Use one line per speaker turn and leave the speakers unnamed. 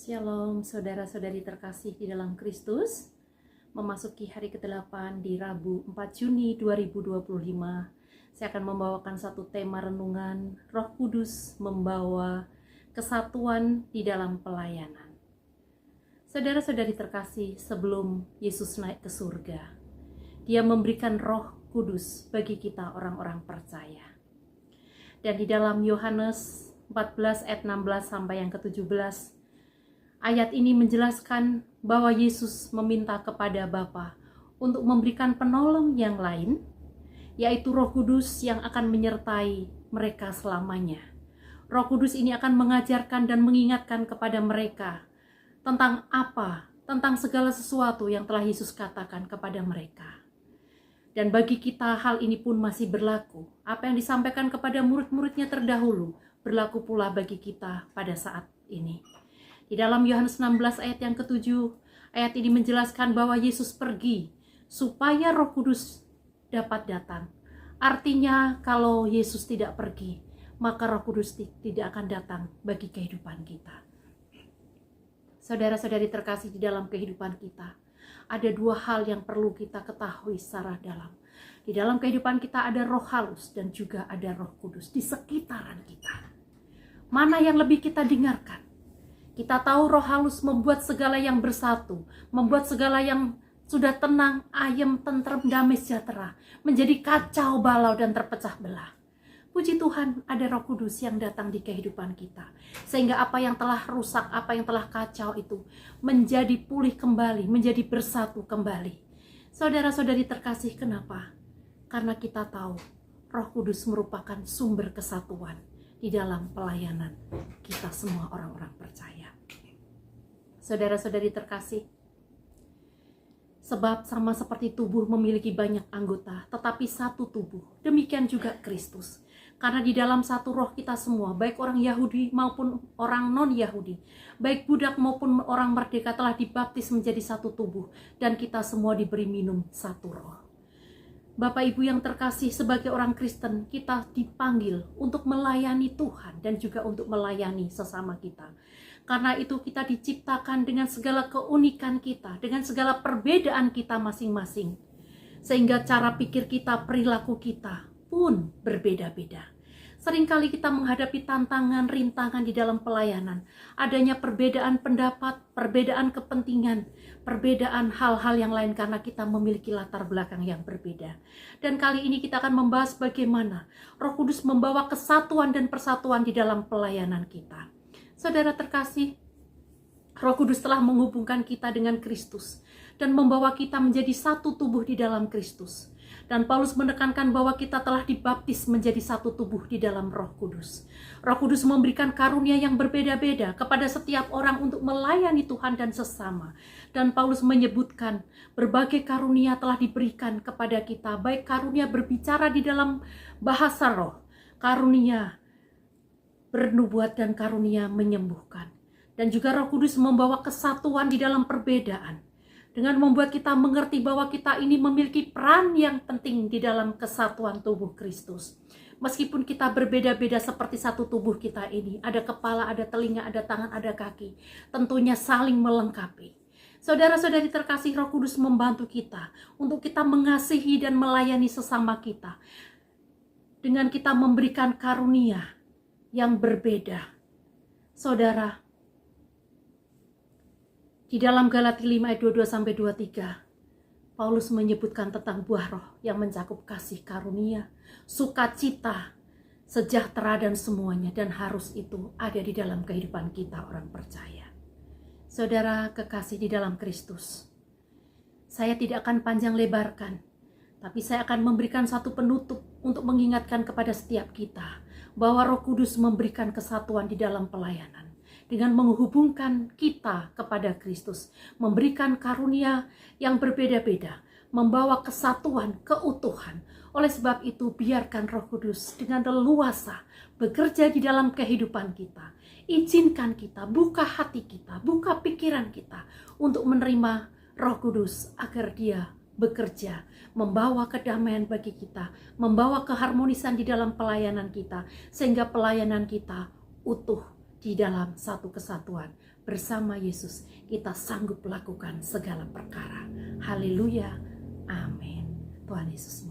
Shalom saudara-saudari terkasih di dalam Kristus. Memasuki hari ke-8 di Rabu 4 Juni 2025, saya akan membawakan satu tema renungan, Roh Kudus membawa kesatuan di dalam pelayanan. Saudara-saudari terkasih, sebelum Yesus naik ke surga, Dia memberikan Roh Kudus bagi kita orang-orang percaya. Dan di dalam Yohanes 14 ayat 16 sampai yang ke-17, ayat ini menjelaskan bahwa Yesus meminta kepada Bapa untuk memberikan penolong yang lain, yaitu Roh Kudus yang akan menyertai mereka selamanya. Roh Kudus ini akan mengajarkan dan mengingatkan kepada mereka tentang tentang segala sesuatu yang telah Yesus katakan kepada mereka. Dan bagi kita hal ini pun masih berlaku. Apa yang disampaikan kepada murid-muridnya terdahulu berlaku pula bagi kita pada saat ini. Di dalam Yohanes 16 ayat yang ke-7, ayat ini menjelaskan bahwa Yesus pergi supaya Roh Kudus dapat datang. Artinya kalau Yesus tidak pergi, maka Roh Kudus tidak akan datang bagi kehidupan kita. Saudara-saudari terkasih, di dalam kehidupan kita, ada dua hal yang perlu kita ketahui secara dalam. Di dalam kehidupan kita ada roh halus dan juga ada Roh Kudus di sekitaran kita. Mana yang lebih kita dengarkan? Kita tahu roh halus membuat segala yang bersatu, membuat segala yang sudah tenang, ayem, tentrem, damai, sejahtera, menjadi kacau balau dan terpecah belah. Puji Tuhan, ada Roh Kudus yang datang di kehidupan kita, sehingga apa yang telah rusak, apa yang telah kacau itu menjadi pulih kembali, menjadi bersatu kembali. Saudara-saudari terkasih, kenapa? Karena kita tahu Roh Kudus merupakan sumber kesatuan di dalam pelayanan kita semua orang-orang percaya. Saudara-saudari terkasih, sebab sama seperti tubuh memiliki banyak anggota, tetapi satu tubuh, demikian juga Kristus. Karena di dalam satu roh kita semua, baik orang Yahudi maupun orang non-Yahudi, baik budak maupun orang merdeka telah dibaptis menjadi satu tubuh, dan kita semua diberi minum satu roh. Bapak Ibu yang terkasih, sebagai orang Kristen, kita dipanggil untuk melayani Tuhan dan juga untuk melayani sesama kita. Karena itu kita diciptakan dengan segala keunikan kita, dengan segala perbedaan kita masing-masing. Sehingga cara pikir kita, perilaku kita pun berbeda-beda. Seringkali kita menghadapi tantangan, rintangan di dalam pelayanan. Adanya perbedaan pendapat, perbedaan kepentingan, perbedaan hal-hal yang lain karena kita memiliki latar belakang yang berbeda. Dan kali ini kita akan membahas bagaimana Roh Kudus membawa kesatuan dan persatuan di dalam pelayanan kita. Saudara terkasih, Roh Kudus telah menghubungkan kita dengan Kristus dan membawa kita menjadi satu tubuh di dalam Kristus. Dan Paulus menekankan bahwa kita telah dibaptis menjadi satu tubuh di dalam Roh Kudus. Roh Kudus memberikan karunia yang berbeda-beda kepada setiap orang untuk melayani Tuhan dan sesama. Dan Paulus menyebutkan berbagai karunia telah diberikan kepada kita, baik karunia berbicara di dalam bahasa roh, karunia bernubuat dan karunia menyembuhkan. Dan juga Roh Kudus membawa kesatuan di dalam perbedaan, dengan membuat kita mengerti bahwa kita ini memiliki peran yang penting di dalam kesatuan tubuh Kristus. Meskipun kita berbeda-beda seperti satu tubuh kita ini, ada kepala, ada telinga, ada tangan, ada kaki, tentunya saling melengkapi. Saudara-saudari terkasih, Roh Kudus membantu kita untuk kita mengasihi dan melayani sesama kita, dengan kita memberikan karunia yang berbeda. Saudara, di dalam Galatia 5 ayat 22-23, Paulus menyebutkan tentang buah roh yang mencakup kasih karunia, sukacita, sejahtera dan semuanya, dan harus itu ada di dalam kehidupan kita orang percaya. Saudara kekasih di dalam Kristus, saya tidak akan panjang lebarkan, tapi saya akan memberikan satu penutup untuk mengingatkan kepada setiap kita bahwa Roh Kudus memberikan kesatuan di dalam pelayanan dengan menghubungkan kita kepada Kristus, memberikan karunia yang berbeda-beda, membawa kesatuan, keutuhan. Oleh sebab itu, biarkan Roh Kudus dengan leluasa bekerja di dalam kehidupan kita. Izinkan kita, buka hati kita, buka pikiran kita untuk menerima Roh Kudus agar Dia bekerja, membawa kedamaian bagi kita, membawa keharmonisan di dalam pelayanan kita, sehingga pelayanan kita utuh di dalam satu kesatuan bersama Yesus, kita sanggup melakukan segala perkara. Haleluya, amin. Tuhan Yesus